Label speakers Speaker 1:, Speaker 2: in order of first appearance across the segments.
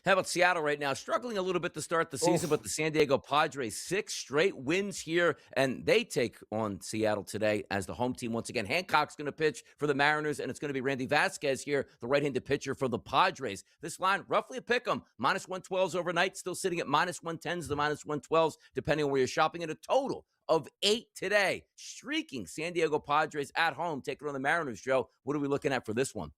Speaker 1: How about Seattle right now? Struggling a little bit to start the season,
Speaker 2: Oof.
Speaker 1: but the San Diego Padres, 6 straight wins here, and they take on Seattle today as the home team once again. Hancock's going to pitch for the Mariners, and it's going to be Randy Vasquez here, the right-handed pitcher for the Padres. This line, roughly a pick 'em. -112s overnight, still sitting at -110s to -112s, depending on where you're shopping, at a total of 8 today. Streaking San Diego Padres at home, taking on the Mariners, Joe. What are we looking at for this one?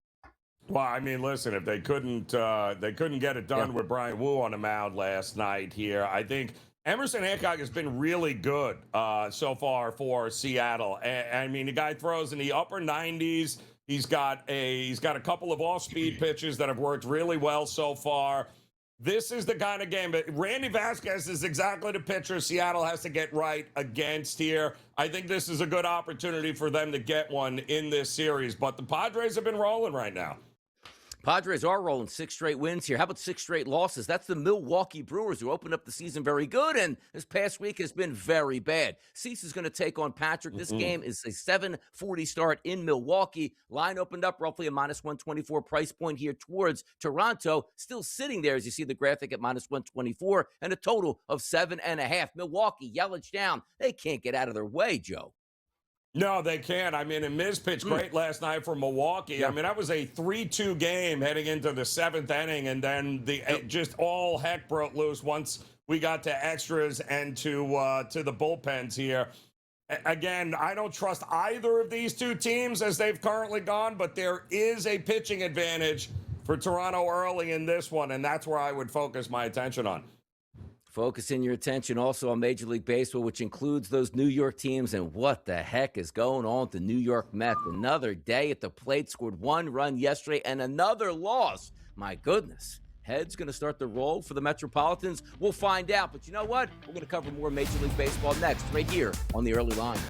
Speaker 2: Well, I mean, listen, if they couldn't get it
Speaker 1: Yeah.
Speaker 2: done with Brian Wu on the mound last night here, I think Emerson Hancock has been really good so far for Seattle. I mean, the guy throws in the upper 90s. He's got a couple of off-speed pitches that have worked really well so far. This is the kind of game that Randy Vasquez is exactly the pitcher Seattle has to get right against here. I think this is a good opportunity for them to get one in this series, but the Padres have been rolling right now.
Speaker 1: Padres are rolling 6 straight wins here. How about 6 straight losses? That's the Milwaukee Brewers, who opened up the season very good, and this past week has been very bad. Cease is going to take on Patrick. This game is a 7:40 start in Milwaukee. Line opened up roughly a -124 price point here towards Toronto. Still sitting there, as you see the graphic, at -124, and a total of 7.5. Milwaukee, Yelich down. They can't get out of their way, Joe.
Speaker 2: No, they can't. I mean, and Miz pitched great last night for Milwaukee.
Speaker 1: Yeah.
Speaker 2: I mean, that was a 3-2 game heading into the seventh inning, and then just all heck broke loose once we got to extras and to the bullpens here. Again, I don't trust either of these two teams as they've currently gone, but there is a pitching advantage for Toronto early in this one, and that's where I would focus my attention on.
Speaker 1: Focusing your attention also on Major League Baseball, which includes those New York teams. And what the heck is going on with the New York Mets? Another day at the plate, scored 1 run yesterday, and another loss. My goodness. Head's going to start the roll for the Metropolitans. We'll find out. But you know what? We're going to cover more Major League Baseball next, right here on the early line.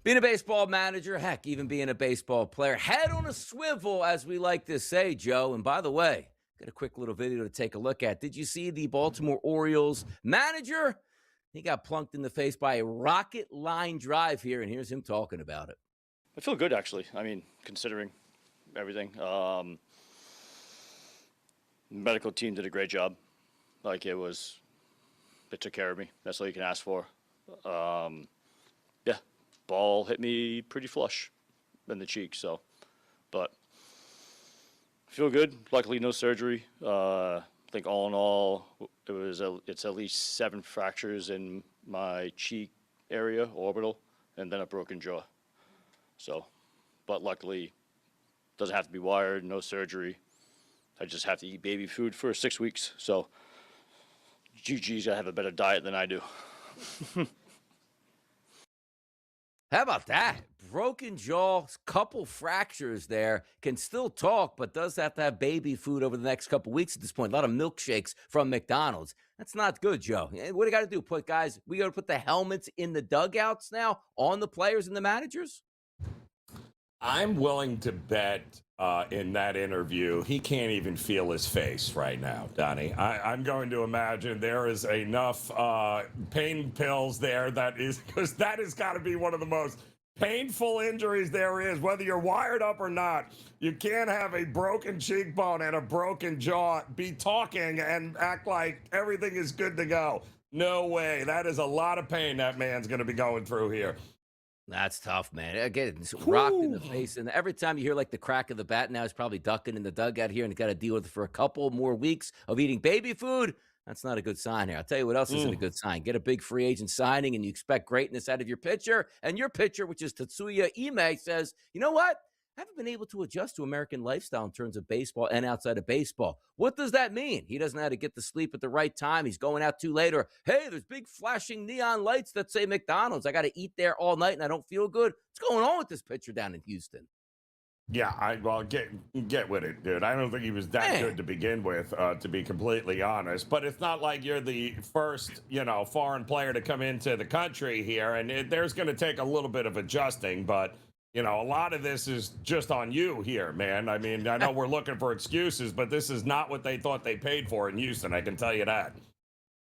Speaker 1: Being a baseball manager, heck, even being a baseball player, head on a swivel, as we like to say, Joe. And by the way, got a quick little video to take a look at. Did you see the Baltimore Orioles manager? He got plunked in the face by a rocket line drive here, and here's him talking about it.
Speaker 3: I feel good, actually. I mean, considering everything. Medical team did a great job. They took care of me. That's all you can ask for. Yeah, ball hit me pretty flush in the cheek, but feel good. Luckily, no surgery. I think all in all, it's at least 7 fractures in my cheek area, orbital, and then a broken jaw. But luckily, doesn't have to be wired. No surgery. I just have to eat baby food for 6 weeks. So, GG's gotta have a better diet than I do.
Speaker 1: How about that? Broken jaw, couple fractures there, can still talk, but does have to have baby food over the next couple weeks at this point. A lot of milkshakes from McDonald's. That's not good, Joe. What do you got to do? We got to put the helmets in the dugouts now on the players and the managers?
Speaker 2: I'm willing to bet in that interview, he can't even feel his face right now, Donnie. I'm going to imagine there is enough pain pills there because that has got to be one of the most painful injuries there is, whether you're wired up or not. You can't have a broken cheekbone and a broken jaw, be talking and act like everything is good to go. No way. That is a lot of pain that man's going to be going through here.
Speaker 1: That's tough, man. Again, it's rocked in the face. And every time you hear like the crack of the bat, now he's probably ducking in the dugout here and got to deal with it for a couple more weeks of eating baby food. That's not a good sign here. I'll tell you what else isn't a good sign. Get a big free agent signing and you expect greatness out of your pitcher. And your pitcher, which is Tatsuya Imai, says, you know what? I haven't been able to adjust to American lifestyle in terms of baseball and outside of baseball. What does that mean? He doesn't know how to get to sleep at the right time. He's going out too late. Or, hey, there's big flashing neon lights that say McDonald's. I got to eat there all night and I don't feel good. What's going on with this pitcher down in Houston?
Speaker 2: Yeah, get with it, dude. I don't think he was that good to begin with, to be completely honest. But it's not like you're the first, foreign player to come into the country here, and there's going to take a little bit of adjusting. But a lot of this is just on you here, man. I mean, I know we're looking for excuses, but this is not what they thought they paid for in Houston. I can tell you that.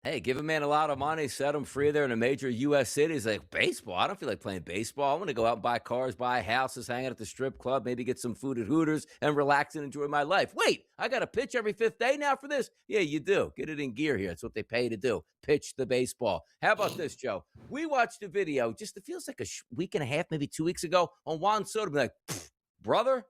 Speaker 1: Hey, give a man a lot of money, set him free there in a major U.S. city. He's like, baseball? I don't feel like playing baseball. I want to go out and buy cars, buy houses, hang out at the strip club, maybe get some food at Hooters and relax and enjoy my life. Wait, I got to pitch every fifth day now for this? Yeah, you do. Get it in gear here. That's what they pay to do. Pitch the baseball. How about this, Joe? We watched a video just, it feels like a week and a half, maybe 2 weeks ago on Juan Soto. Be like, brother,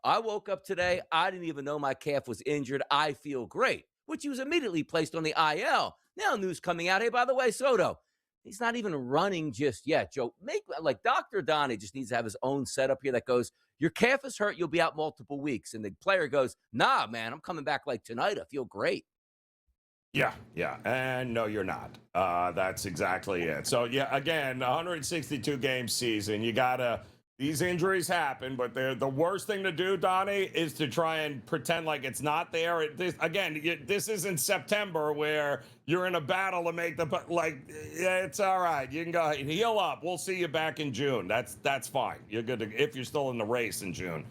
Speaker 1: I woke up today. I didn't even know my calf was injured. I feel great, which he was immediately placed on the IL. Now news coming out, hey, by the way, Soto, he's not even running just yet, Joe. Make like Dr. Donnie just needs to have his own setup here that goes, your calf is hurt, you'll be out multiple weeks. And the player goes, nah, man, I'm coming back like tonight. I feel great.
Speaker 2: Yeah. And no, you're not. That's exactly it. So, yeah, again, 162 game season. These injuries happen, but the worst thing to do, Donnie, is to try and pretend like it's not there. This isn't September where you're in a battle to make yeah, it's all right. You can go heal up. We'll see you back in June. That's fine. You're good if you're still in the race in June.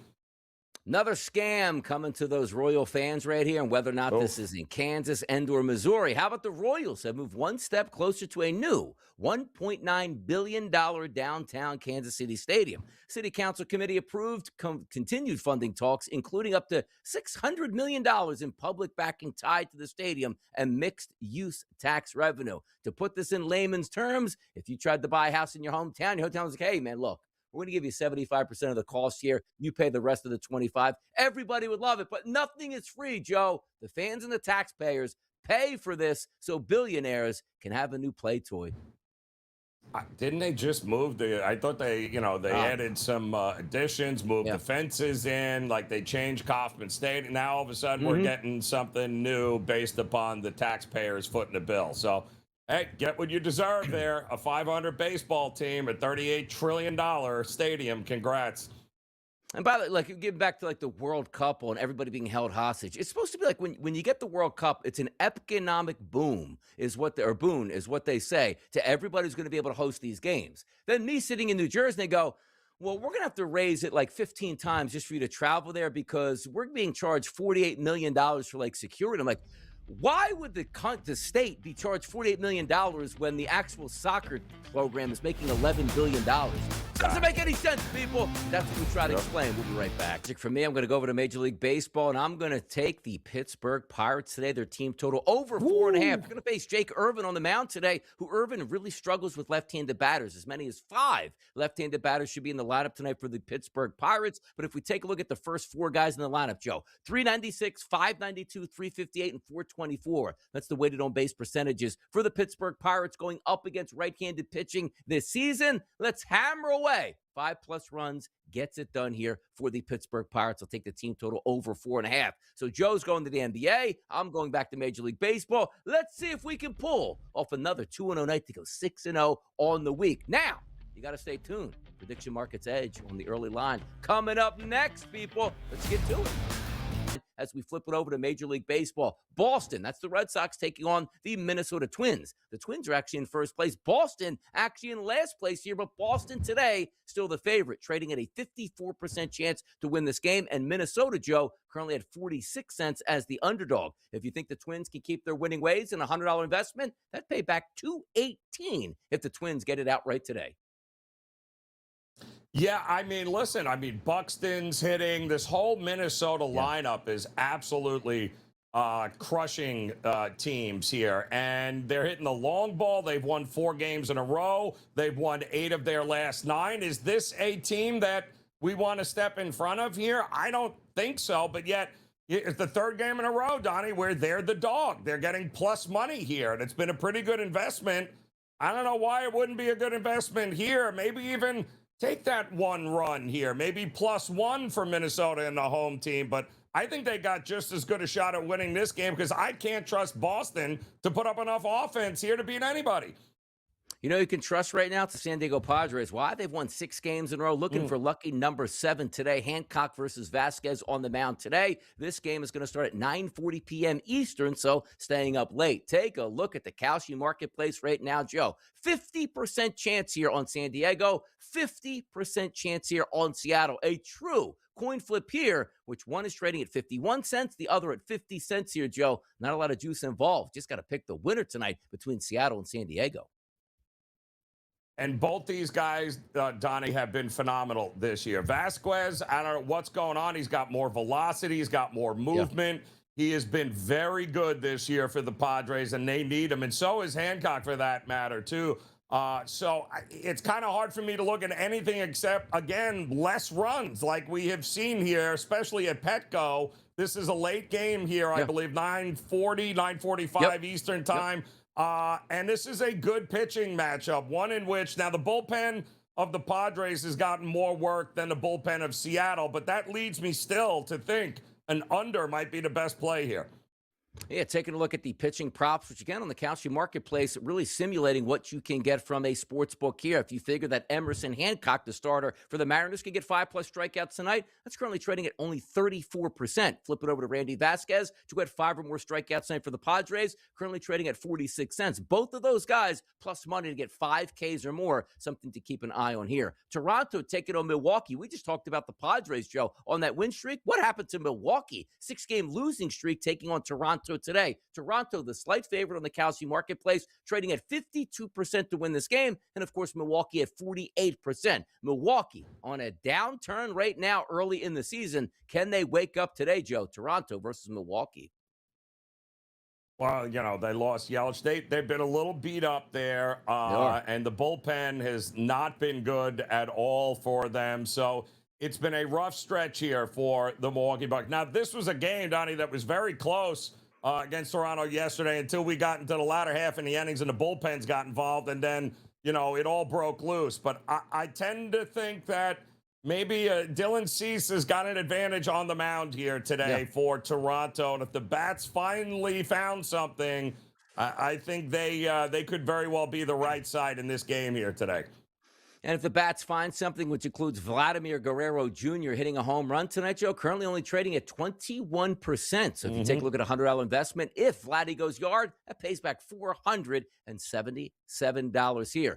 Speaker 1: Another scam coming to those Royal fans right here, and whether or not this is in Kansas and or Missouri. How about the Royals have moved one step closer to a new $1.9 billion downtown Kansas City stadium. City Council committee approved continued funding talks, including up to $600 million in public backing tied to the stadium and mixed-use tax revenue. To put this in layman's terms, if you tried to buy a house in your hometown was like, hey, man, look, we're going to give you 75% of the cost here. You pay the rest of the 25. Everybody would love it, but nothing is free, Joe. The fans and the taxpayers pay for this so billionaires can have a new play toy.
Speaker 2: Didn't they just move I thought they added some additions, moved the fences in, like they changed Kauffman Stadium. Now all of a sudden we're getting something new based upon the taxpayers footing the bill. So, hey, get what you deserve there. A 500 baseball team, a $38 trillion stadium. Congrats.
Speaker 1: And by the way, like getting back to like the World Cup and everybody being held hostage, it's supposed to be like when you get the World Cup, it's an economic boom boon is what they say to everybody who's going to be able to host these games. Then me sitting in New Jersey, they go, well, we're going to have to raise it like 15 times just for you to travel there because we're being charged $48 million for like security. I'm like, why would the state be charged $48 million when the actual soccer program is making $11 billion? Doesn't make any sense, people. That's what we try to explain. We'll be right back. For me, I'm going to go over to Major League Baseball, and I'm going to take the Pittsburgh Pirates today. Their team total over 4.5. You're going to face Jake Irvin on the mound today, who Irvin really struggles with left-handed batters. As many as 5 left-handed batters should be in the lineup tonight for the Pittsburgh Pirates. But if we take a look at the first 4 guys in the lineup, Joe, 396, 592, 358, and 424. That's the weighted on-base percentages for the Pittsburgh Pirates going up against right-handed pitching this season. Let's hammer away. 5+ runs gets it done here for the Pittsburgh Pirates. I'll take the team total over 4.5. So Joe's going to the NBA. I'm going back to Major League Baseball. Let's see if we can pull off another 2-0 night to go 6-0 on the week. Now, you got to stay tuned. Prediction Market's Edge on the early line. Coming up next, people. Let's get to it. As we flip it over to Major League Baseball, Boston, that's the Red Sox taking on the Minnesota Twins. The Twins are actually in first place. Boston actually in last place here, but Boston today still the favorite, trading at a 54% chance to win this game. And Minnesota, Joe, currently at 46 cents as the underdog. If you think the Twins can keep their winning ways in a $100 investment, that'd pay back $218 if the Twins get it outright today.
Speaker 2: Yeah, I mean, listen, Buxton's hitting. This whole Minnesota lineup is absolutely crushing teams here. And they're hitting the long ball. They've won 4 games in a row. They've won 8 of their last 9. Is this a team that we want to step in front of here? I don't think so. But yet, it's the 3rd game in a row, Donnie, where they're the dog. They're getting plus money here. And it's been a pretty good investment. I don't know why it wouldn't be a good investment here. Maybe even take that 1 run here, maybe +1 for Minnesota in the home team. But I think they got just as good a shot at winning this game because I can't trust Boston to put up enough offense here to beat anybody.
Speaker 1: You know, you can trust right now to San Diego Padres. Why? They've won 6 games in a row. Looking for lucky number 7 today. Hancock versus Vasquez on the mound today. This game is going to start at 9:40 p.m. Eastern, so staying up late. Take a look at the Kalshi marketplace right now, Joe. 50% chance here on San Diego. 50% chance here on Seattle. A true coin flip here, which one is trading at 51 cents, the other at 50 cents here, Joe. Not a lot of juice involved. Just got to pick the winner tonight between Seattle and San Diego.
Speaker 2: And both these guys, Donnie, have been phenomenal this year. Vasquez, I don't know what's going on. He's got more velocity. He's got more movement. Yeah. He has been very good this year for the Padres, and they need him. And so is Hancock, for that matter, too. So it's kind of hard for me to look at anything except, again, less runs like we have seen here, especially at Petco. This is a late game here, I believe, 9:40, 9:45 Eastern time. And this is a good pitching matchup, one in which now the bullpen of the Padres has gotten more work than the bullpen of Seattle, but that leads me still to think an under might be the best play here.
Speaker 1: Yeah, taking a look at the pitching props, which again on the Kalshi marketplace, really simulating what you can get from a sports book here. If you figure that Emerson Hancock, the starter for the Mariners, can get 5+ strikeouts tonight, that's currently trading at only 34%. Flip it over to Randy Vasquez to get 5 or more strikeouts tonight for the Padres, currently trading at 46 cents. Both of those guys plus money to get 5 Ks or more, something to keep an eye on here. Toronto taking on Milwaukee. We just talked about the Padres, Joe, on that win streak. What happened to Milwaukee? 6-game losing streak taking on Toronto today. Toronto, the slight favorite on the Kalshi marketplace, trading at 52% to win this game. And of course, Milwaukee at 48%. Milwaukee on a downturn right now early in the season. Can they wake up today, Joe? Toronto versus Milwaukee.
Speaker 2: Well, you know, they lost Yelich. They've been a little beat up there, and the bullpen has not been good at all for them. So it's been a rough stretch here for the Milwaukee Bucks. Now, this was a game, Donnie, that was very close against Toronto yesterday until we got into the latter half in the innings and the bullpens got involved, and then, you know, it all broke loose. But I tend to think that maybe Dylan Cease has got an advantage on the mound here today for Toronto. And if the bats finally found something, I think they could very well be the right side in this game here today.
Speaker 1: And if the bats find something, which includes Vladimir Guerrero Jr. hitting a home run tonight, Joe, currently only trading at 21%. So if you take a look at a $100 investment, if Vladdy goes yard, that pays back $477 here.